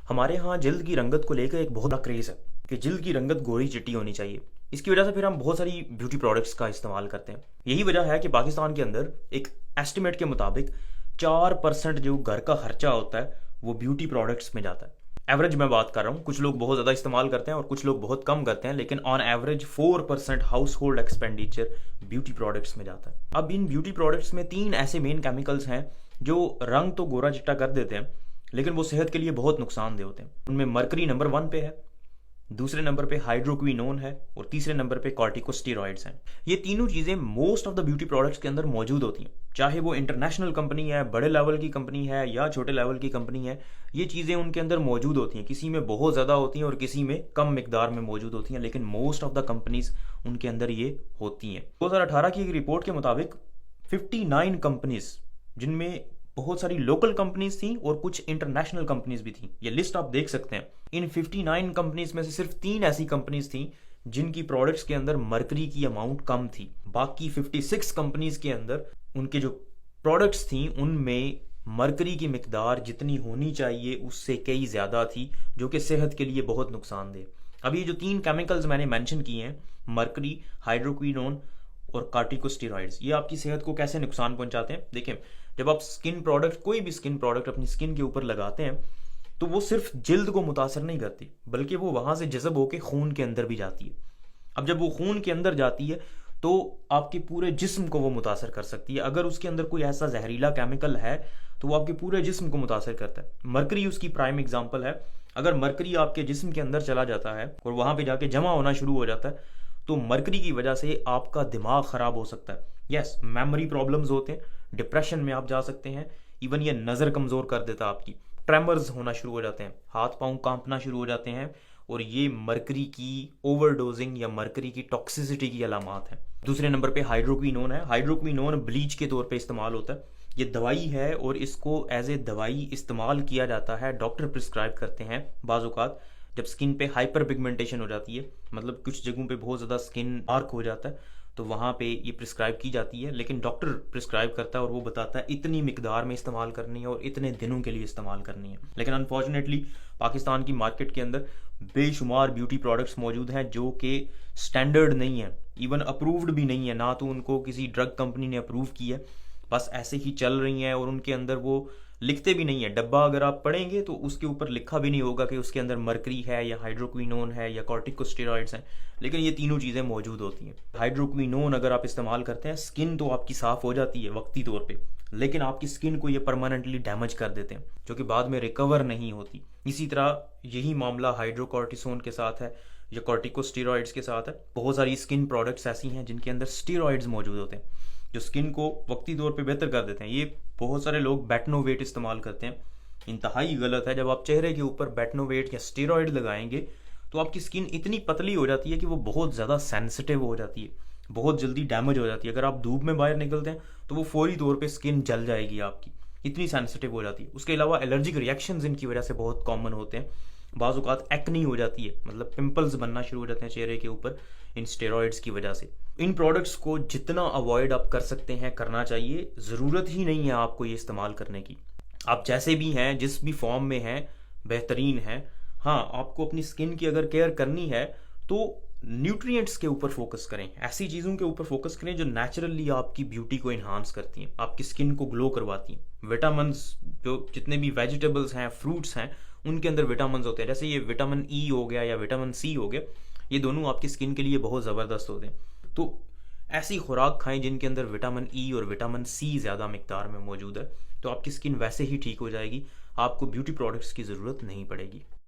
हमारे यहाँ जल्द की रंगत को लेकर एक बहुत बड़ा क्रेज़ है कि जल्द की रंगत गोरी चिट्टी होनी चाहिए। इसकी वजह से फिर हम बहुत सारी ब्यूटी प्रोडक्ट्स का इस्तेमाल करते हैं। यही वजह है कि पाकिस्तान के अंदर एक एस्टिमेट के मुताबिक 4% जो घर का खर्चा होता है वो ब्यूटी प्रोडक्ट्स में जाता है। एवरेज मैं बात कर रहा हूँ, कुछ लोग बहुत ज़्यादा इस्तेमाल करते हैं और कुछ लोग बहुत कम करते हैं, लेकिन on average 4% house hold expenditure beauty products में जाता है। अब इन ब्यूटी प्रोडक्ट्स में 3 ऐसे मेन केमिकल्स हैं जो रंग तो गोरा चिट्टा कर देते हैं, लेकिन वो सेहत के लिए बहुत नुकसानदेह होते हैं। उनमें मरकरी नंबर 1 पे है, दूसरे नंबर पे हाइड्रोक्विनोन है और तीसरे नंबर पे कॉर्टिकोस्टेरॉइड्स हैं। ये तीनों चीज़ें most of the beauty products के अंदर मौजूद होती हैं, चाहे वो इंटरनेशनल कंपनी है, बड़े लेवल की कंपनी है या छोटे लेवल की कंपनी है। ये चीज़ें उनके अंदर मौजूद होती हैं, किसी में बहुत ज़्यादा होती हैं और किसी में कम मिकदार में मौजूद होती हैं, लेकिन मोस्ट ऑफ द कंपनीज उनके अंदर ये होती हैं। 2018 की एक रिपोर्ट के मुताबिक 59 कंपनीज, जिनमें बहुत सारी लोकल कंपनीज थी और कुछ इंटरनेशनल कंपनीज भी थी, ये लिस्ट आप देख सकते हैं। इन 59 कंपनीज में से सिर्फ 3 ऐसी कंपनीज थी जिनकी प्रोडक्ट्स के अंदर मरकरी की अमाउंट कम थी। बाकी 56 कंपनीज के अंदर उनके जो प्रोडक्ट्स थी उनमें मरकरी की मिकदार जितनी होनी चाहिए उससे कई ज़्यादा थी, जो कि सेहत के लिए बहुत नुकसानदेह। अब ये जो 3 केमिकल्स मैंने मेंशन किए हैं, मरकरी, हाइड्रोक्विनोन और कार्टिकोस्टेरॉइड्स, ये आपकी सेहत को कैसे नुकसान पहुंचाते हैं। देखें, जब आप स्किन प्रोडक्ट, कोई भी स्किन प्रोडक्ट अपनी स्किन के ऊपर लगाते हैं तो वो सिर्फ जिल्द को मुतासर नहीं करती, बल्कि वो वहाँ से जज़ब होकर खून के अंदर भी जाती है। अब जब वो खून के अंदर जाती है तो आपके पूरे जिस्म को वो मुतासर कर सकती है। अगर उसके अंदर कोई ऐसा जहरीला केमिकल है तो वो आपके पूरे जिस्म को मुतासर करता है। मरकरी उसकी प्राइम एग्जाम्पल है। अगर मरकरी आपके जिस्म के अंदर चला जाता है और वहाँ पे जाके जमा होना शुरू हो जाता है तो मरकरी की वजह से आपका दिमाग ख़राब हो सकता है। यस, मेमोरी प्रॉब्लम्स होते हैं, डिप्रेशन में आप जा सकते हैं, इवन ये नज़र कमज़ोर कर देता है आपकी, ट्रेमर्स होना शुरू हो जाते हैं, हाथ पांव कांपना शुरू हो जाते हैं, और ये मरकरी की ओवरडोजिंग या मरकरी की टॉक्सिसिटी की अलामात है। दूसरे नंबर पे हाइड्रोक्विनोन है। हाइड्रोक्विनोन ब्लीच के तौर पे इस्तेमाल होता है। ये दवाई है और इसको एज ए दवाई इस्तेमाल किया जाता है, डॉक्टर प्रिस्क्राइब करते हैं बाज़ औक़ात जब स्किन पे हाइपर पिगमेंटेशन हो जाती है, मतलब कुछ जगहों पे बहुत ज़्यादा स्किन डार्क हो जाता है, तो वहाँ पे ये प्रिस्क्राइब की जाती है। लेकिन डॉक्टर प्रिस्क्राइब करता है और वो बताता है इतनी मिकदार में इस्तेमाल करनी है और इतने दिनों के लिए इस्तेमाल करनी है। लेकिन अनफॉर्चुनेटली पाकिस्तान की मार्केट के अंदर बेशुमार ब्यूटी प्रोडक्ट्स मौजूद हैं जो कि स्टैंडर्ड नहीं है, इवन अप्रूव्ड भी नहीं है, ना तो उनको किसी ड्रग कंपनी ने अप्रूव की है, बस ऐसे ही चल रही हैं। और उनके अंदर वो लिखते भी नहीं है, डब्बा अगर आप पढ़ेंगे तो उसके ऊपर लिखा भी नहीं होगा कि उसके अंदर मरकरी है या हाइड्रोक्विनोन है या कॉर्टिकोस्टेरॉइड्स हैं, लेकिन ये तीनों चीज़ें मौजूद होती हैं। हाइड्रोक्विनोन अगर आप इस्तेमाल करते हैं, स्किन तो आपकी साफ़ हो जाती है वक्ती तौर पे, लेकिन आपकी स्किन को ये परमानेंटली डैमेज कर देते हैं, जो कि बाद में रिकवर नहीं होती। इसी तरह यही मामला हाइड्रोकॉर्टिसोन के साथ है या कॉर्टिकोस्टेरॉइड्स के साथ है। बहुत सारी स्किन प्रोडक्ट्स ऐसी हैं जिनके अंदर स्टेरॉइड्स मौजूद होते हैं जो स्किन को वक्ती तौर पे बेहतर कर देते हैं। ये बहुत सारे लोग बेटनोवेट इस्तेमाल करते हैं, इंतहाई गलत है। जब आप चेहरे के ऊपर बेटनोवेट या स्टेरॉइड लगाएंगे तो आपकी स्किन इतनी पतली हो जाती है कि वो बहुत ज़्यादा सेंसिटिव हो जाती है, बहुत जल्दी डैमेज हो जाती है। अगर आप धूप में बाहर निकलते हैं तो वो फौरी तौर पे स्किन जल जाएगी आपकी, इतनी सेंसिटिव हो जाती है। उसके अलावा एलर्जिक रिएक्शंस इनकी वजह से बहुत कॉमन होते हैं। बाज़ औक़ात एक्नी हो जाती है, मतलब पिंपल्स बनना शुरू हो जाते हैं चेहरे के ऊपर इन स्टेरॉइड्स की वजह से। इन प्रोडक्ट्स को जितना अवॉइड आप कर सकते हैं करना चाहिए। ज़रूरत ही नहीं है आपको ये इस्तेमाल करने की। आप जैसे भी हैं, जिस भी फॉर्म में हैं, बेहतरीन हैं। हाँ, आपको अपनी स्किन की अगर केयर करनी है तो न्यूट्रिएंट्स के ऊपर फोकस करें, ऐसी चीज़ों के ऊपर फोकस करें जो नेचुरली आपकी ब्यूटी को इन्हांस करती हैं, आपकी स्किन को ग्लो करवाती हैं। विटामिन्स, जो जितने भी वेजिटेबल्स हैं, फ्रूट्स हैं, उनके अंदर विटामिन्स होते हैं। जैसे ये विटामिन ई हो गया या विटामिन सी हो गया, ये दोनों आपकी स्किन के लिए बहुत ज़बरदस्त होते हैं। तो ऐसी खुराक खाएं जिनके अंदर विटामिन ई और विटामिन सी ज़्यादा मिकदार में मौजूद है, तो आपकी स्किन वैसे ही ठीक हो जाएगी, आपको ब्यूटी प्रोडक्ट्स की ज़रूरत नहीं पड़ेगी।